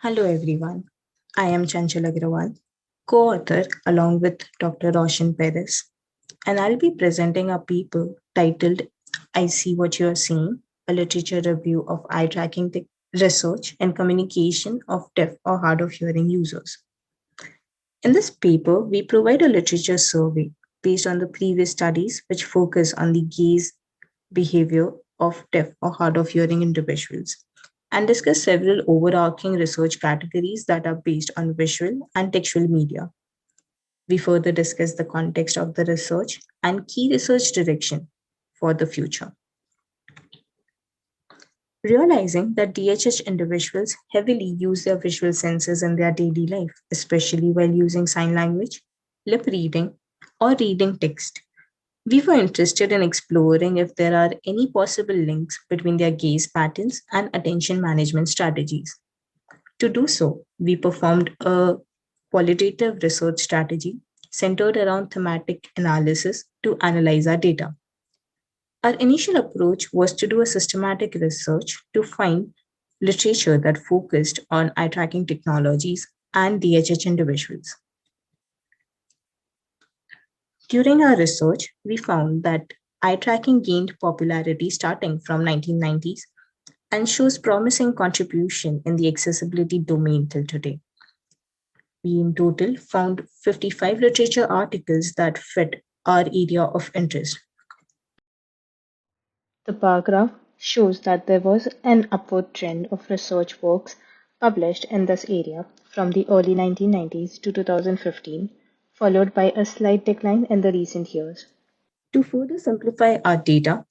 Hello everyone. I am Chanchal Agrawal, co-author along with Dr. Roshan Peiris, and I'll be presenting a paper titled I See What You Are Seeing, a literature review of eye tracking research and communication of deaf or hard of hearing users. In this paper, we provide a literature survey based on the previous studies which focus on the gaze behavior of deaf or hard of hearing individuals and discuss several overarching research categories that are based on visual and textual media. We further discuss the context of the research and key research direction for the future. Realizing that DHH individuals heavily use their visual senses in their daily life, especially while using sign language, lip reading, or reading text, we were interested in exploring if there are any possible links between their gaze patterns and attention management strategies. To do so, we performed a qualitative research strategy centered around thematic analysis to analyze our data. Our initial approach was to do a systematic research to find literature that focused on eye tracking technologies and DHH individuals. During our research, we found that eye tracking gained popularity starting from 1990s and shows promising contribution in the accessibility domain till today. We in total found 55 literature articles that fit our area of interest. The bar graph shows that there was an upward trend of research works published in this area from the early 1990s to 2015, followed by a slight decline in the recent years. To further simplify our data,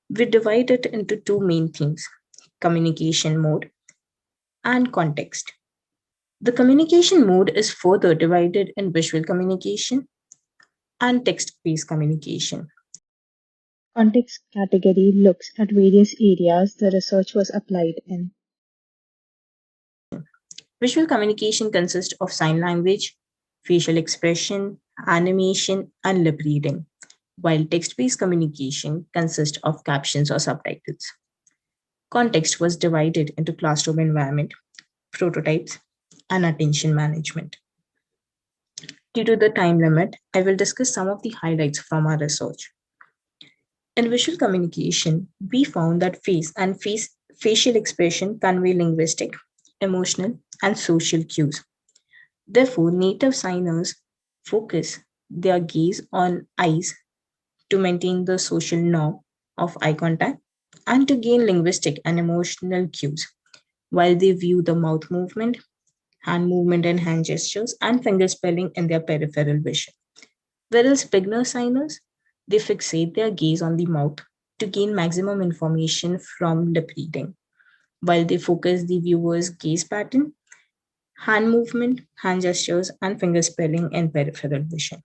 we divide it into two main themes: communication mode and context. The communication mode is further divided in visual communication and text based communication. Context category looks at various areas the research was applied in. Visual communication consists of sign language, facial expression, animation, and lip reading, while text based communication consists of captions or subtitles. Context was divided into classroom environment, prototypes, and attention management. Due to the time limit, I will discuss some of the highlights from our research. In visual communication, we found that facial expression convey linguistic, emotional, and social cues. Therefore, native signers focus their gaze on eyes to maintain the social norm of eye contact and to gain linguistic and emotional cues, while they view the mouth movement, hand movement and hand gestures, and finger spelling in their peripheral vision. Whereas beginner signers, they fixate their gaze on the mouth to gain maximum information from lip reading, while they focus the viewer's gaze pattern, hand movement, hand gestures, and finger spelling in peripheral vision.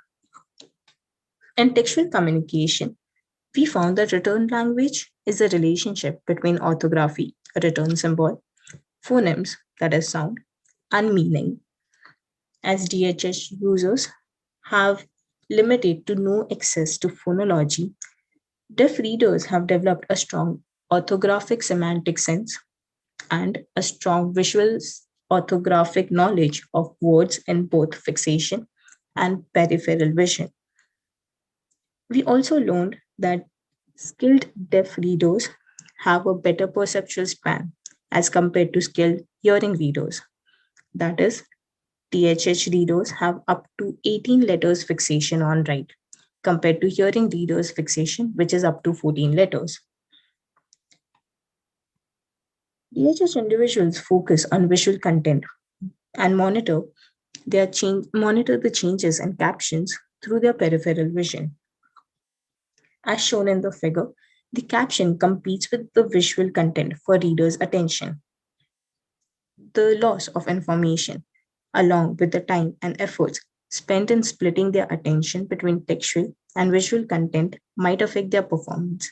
In textual communication, we found that return language is a relationship between orthography, a return symbol, phonemes, that is sound, and meaning, as DHH users have limited to no access to phonology. Deaf readers have developed a strong orthographic semantic sense and a strong visual orthographic knowledge of words in both fixation and peripheral vision. We also learned that skilled deaf readers have a better perceptual span as compared to skilled hearing readers. That is, THH readers have up to 18 letters fixation on right, compared to hearing readers fixation, which is up to 14 letters. DHH individuals focus on visual content and monitor the changes in captions through their peripheral vision. As shown in the figure, the caption competes with the visual content for readers' attention. The loss of information, along with the time and efforts spent in splitting their attention between textual and visual content, might affect their performance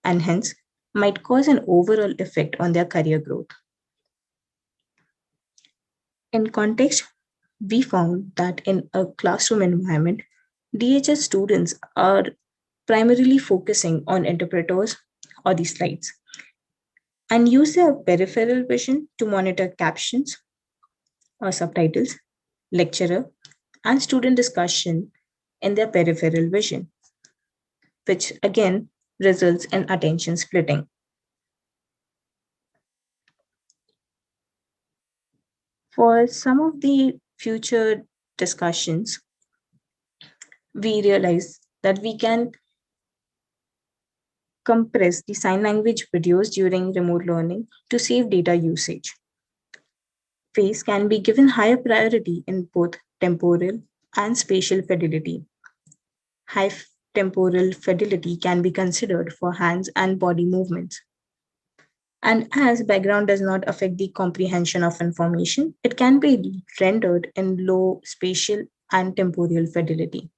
and hence might cause an overall effect on their career growth. In context, we found that in a classroom environment, DHS students are primarily focusing on interpreters or the slides and use their peripheral vision to monitor captions subtitles, lecturer, and student discussion in their peripheral vision, which again results in attention splitting. For some of the future discussions, we realize that we can compress the sign language videos during remote learning to save data usage. Face can be given higher priority in both temporal and spatial fidelity. Temporal fidelity can be considered for hands and body movements. And as background does not affect the comprehension of information, it can be rendered in low spatial and temporal fidelity.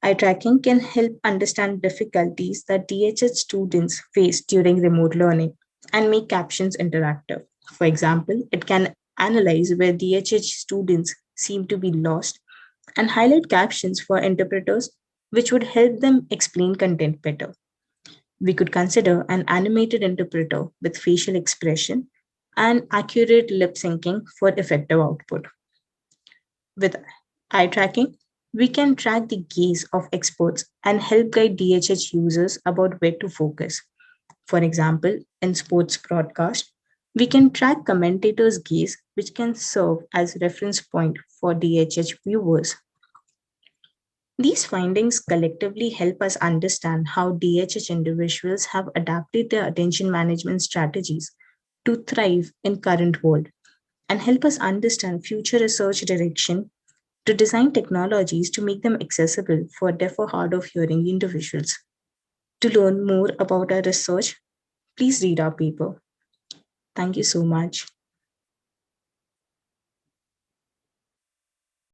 Eye tracking can help understand difficulties that DHH students face during remote learning and make captions interactive. For example, it can analyze where DHH students seem to be lost and highlight captions for interpreters, which would help them explain content better. We could consider an animated interpreter with facial expression and accurate lip syncing for effective output. With eye tracking, we can track the gaze of experts and help guide DHH users about where to focus. For example, in sports broadcast, we can track commentators' gaze, which can serve as reference point for DHH viewers. These findings collectively help us understand how DHH individuals have adapted their attention management strategies to thrive in current world and help us understand future research direction to design technologies to make them accessible for deaf or hard of hearing individuals. To learn more about our research, please read our paper. Thank you so much.